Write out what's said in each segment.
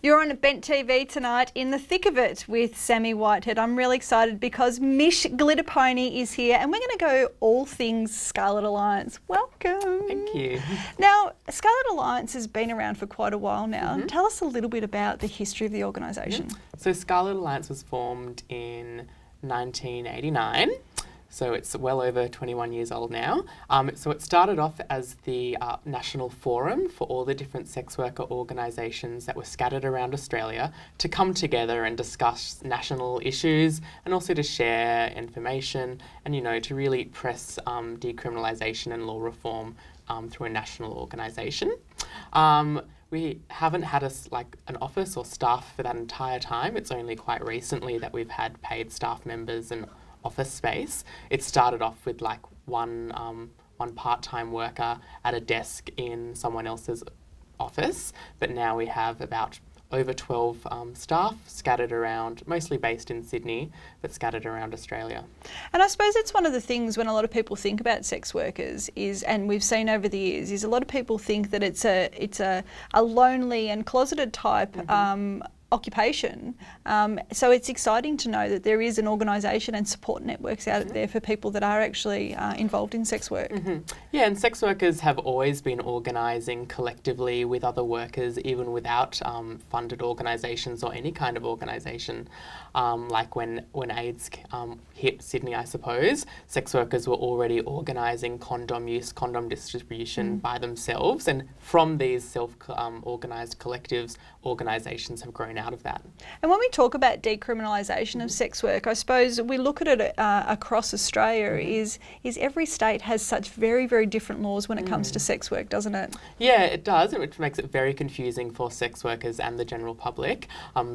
You're on Bent TV tonight in the thick of it with Sammi Whitehead. I'm really excited because Mish Glitter Pony is here and we're going to go all things Scarlet Alliance. Welcome. Thank you. Now, Scarlet Alliance has been around for quite a while now. Tell us a little bit about the history of the organisation. So Scarlet Alliance was formed in 1989. So it's well over 21 years old now. So it started off as the national forum for all the different sex worker organisations that were scattered around Australia to come together and discuss national issues and also to share information and, you know, to really press decriminalisation and law reform through a national organisation. We haven't had an office or staff for that entire time. It's only quite recently that we've had paid staff members and office space. It started off with like one part-time worker at a desk in someone else's office, but now we have about over 12 staff scattered around, mostly based in Sydney, but scattered around Australia. And I suppose it's one of the things when a lot of people think about sex workers is, and we've seen over the years, is a lot of people think that it's a lonely and closeted type occupation. So it's exciting to know that there is an organisation and support networks out there for people that are actually involved in sex work. Yeah, and sex workers have always been organising collectively with other workers, even without funded organisations or any kind of organisation. Like when AIDS hit Sydney, I suppose, sex workers were already organising condom use, condom distribution by themselves, and from these self-organised collectives, organisations have grown out of that. And when we talk about decriminalisation of sex work, I suppose we look at it across Australia is every state has such very, very different laws when it comes to sex work, doesn't it? Yeah, it does, which makes it very confusing for sex workers and the general public.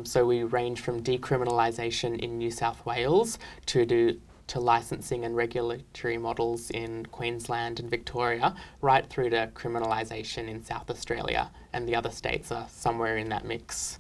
So we range from decriminalisation in New South Wales to licensing and regulatory models in Queensland and Victoria, right through to criminalisation in South Australia, and the other states are somewhere in that mix.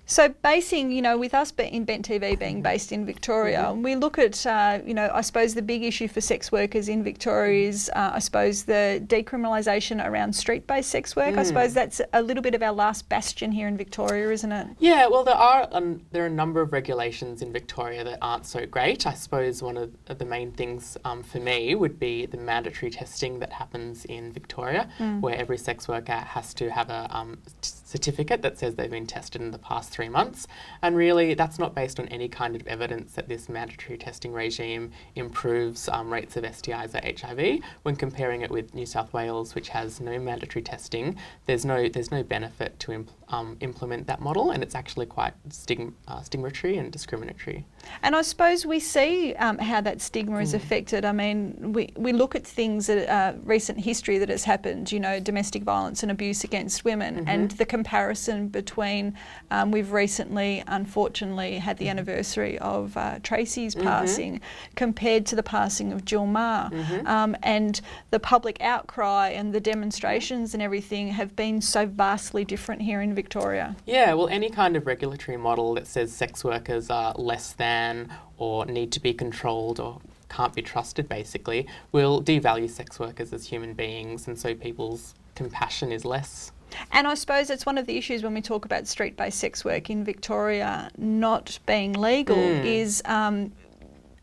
So basing, you know, with us in Bent TV being based in Victoria, we look at, you know, I suppose the big issue for sex workers in Victoria is, I suppose, the decriminalisation around street-based sex work. I suppose that's a little bit of our last bastion here in Victoria, isn't it? Yeah, well, there are a number of regulations in Victoria that aren't so great. I suppose one of the main things for me would be the mandatory testing that happens in Victoria, where every sex worker has to have a certificate that says they've been tested in the past 3 months, and really that's not based on any kind of evidence that this mandatory testing regime improves rates of STIs or HIV. When comparing it with New South Wales, which has no mandatory testing, there's no benefit to implement that model, and it's actually quite stigmatatory and discriminatory. And I suppose we see how that stigma is affected. I mean, we look at things that recent history that has happened, you know, domestic violence and abuse against women, and the comparison between, we've recently, unfortunately, had the anniversary of Tracy's passing compared to the passing of Jill Ma. And the public outcry and the demonstrations and everything have been so vastly different here in Victoria. Yeah, well, any kind of regulatory model that says sex workers are less than or need to be controlled or can't be trusted, basically, will devalue sex workers as human beings, and so people's compassion is less. And I suppose that's one of the issues when we talk about street-based sex work in Victoria not being legal is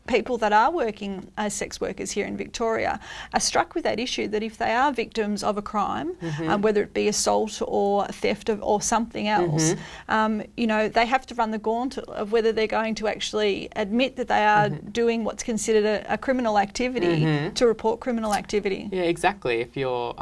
people that are working as sex workers here in Victoria are struck with that issue that if they are victims of a crime, whether it be assault or theft or something else, you know, they have to run the gauntlet of whether they're going to actually admit that they are doing what's considered a criminal activity to report criminal activity. Yeah, exactly. If you're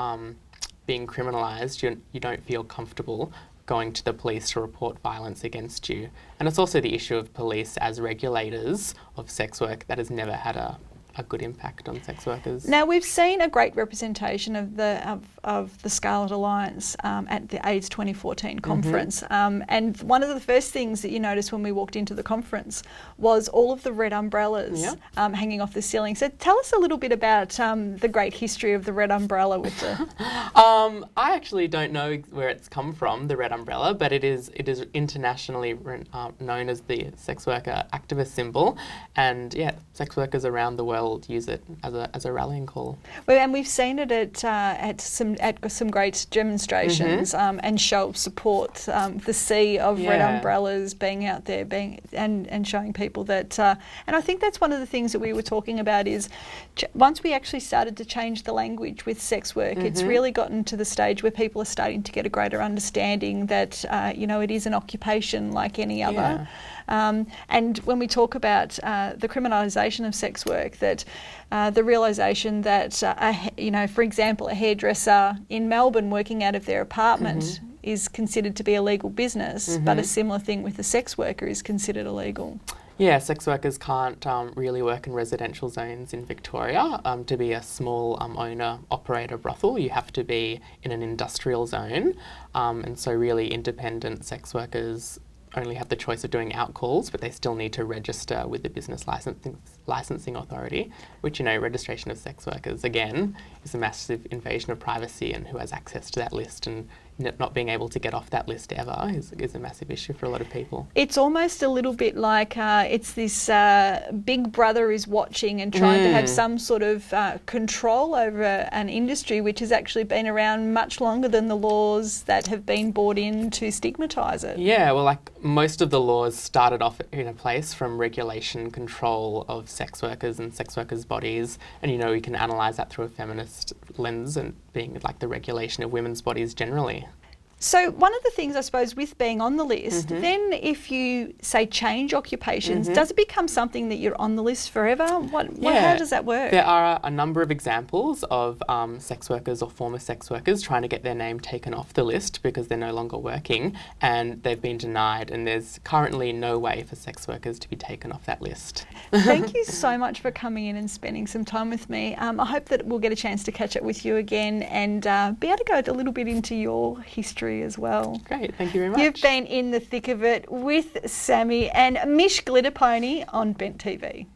being criminalised, you don't feel comfortable going to the police to report violence against you. And it's also the issue of police as regulators of sex work that has never had a a good impact on sex workers. Now, we've seen a great representation of the Scarlet Alliance at the AIDS 2014 conference. And one of the first things that you noticed when we walked into the conference was all of the red umbrellas hanging off the ceiling. So tell us a little bit about the great history of the red umbrella with the... I actually don't know where it's come from, the red umbrella, but it is internationally known as the sex worker activist symbol. And yeah, sex workers around the world use it as a rallying call. Well, and we've seen it at some great demonstrations and show of support. The sea of red umbrellas being out there, and showing people that. And I think that's one of the things that we were talking about is once we actually started to change the language with sex work, it's really gotten to the stage where people are starting to get a greater understanding that it is an occupation like any other. And when we talk about the criminalisation of sex work, that the realisation that, for example, a hairdresser in Melbourne working out of their apartment is considered to be a legal business, but a similar thing with a sex worker is considered illegal. Yeah, sex workers can't really work in residential zones in Victoria. To be a small owner-operator brothel, you have to be in an industrial zone. And so really independent sex workers only have the choice of doing outcalls, but they still need to register with the business licensing authority, which, registration of sex workers, again, is a massive invasion of privacy, and who has access to that list, and not being able to get off that list ever is a massive issue for a lot of people. It's almost a little bit like it's this big brother is watching and trying to have some sort of control over an industry which has actually been around much longer than the laws that have been brought in to stigmatise it. Yeah, well, like most of the laws started off in a place from regulation control of sex workers and sex workers' bodies, and we can analyse that through a feminist lens and being like the regulation of women's bodies generally. So one of the things, I suppose, with being on the list, then if you, say, change occupations, does it become something that you're on the list forever? How does that work? There are a number of examples of sex workers or former sex workers trying to get their name taken off the list because they're no longer working, and they've been denied, and there's currently no way for sex workers to be taken off that list. Thank you so much for coming in and spending some time with me. I hope that we'll get a chance to catch up with you again and be able to go a little bit into your history as well. Great, thank you very much. You've been in the thick of it with Sammi and Mish Glitter Pony on Bent TV.